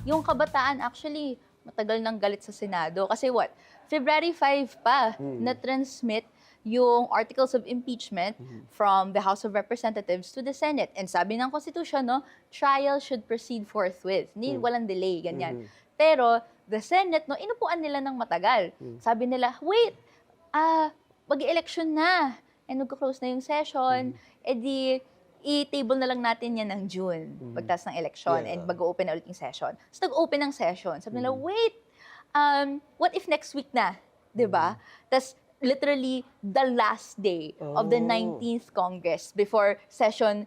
yung kabataan actually matagal nang galit sa Senado. Kasi what? February 5 pa na-transmit yung articles of impeachment from the House of Representatives to the Senate. And sabi ng Constitution, no, trial should proceed forthwith. Hindi, walang delay, ganyan. Pero the Senate, no, inupuan nila ng matagal. Sabi nila, wait, mag-election na. And magka-close na yung session. Di, i-table na lang natin yan ng June, pagtas ng election, and mag-open na ulit yung session. So, nag-open ng session. Sabi nila, wait, what if next week na? Diba? Tas, literally, the last day of the 19th Congress before session,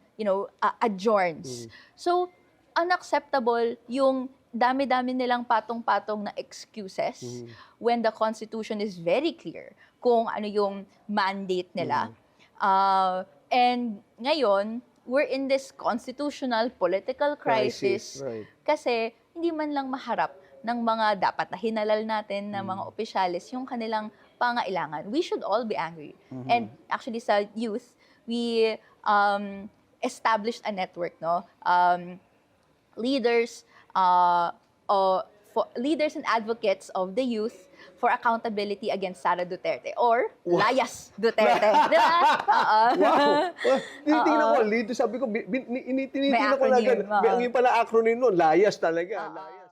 adjourns. So, unacceptable yung dami-dami nilang patong-patong na excuses when the Constitution is very clear kung ano yung mandate nila. And ngayon, we're in this constitutional political crisis Right. kasi hindi man lang maharap ng mga dapat na hinalal natin na mga opisyalis yung kanilang pangailangan. We should all be angry. And actually sa youth, we established a network, no? Leaders leaders and advocates of the youth for accountability against Sara Duterte or Layas Duterte. Diba? Wow! Tinitingnan ko, Lido, sabi ko, tinitingnan ko na acronym, agad. May pala acronym nun, layas talaga. Layas.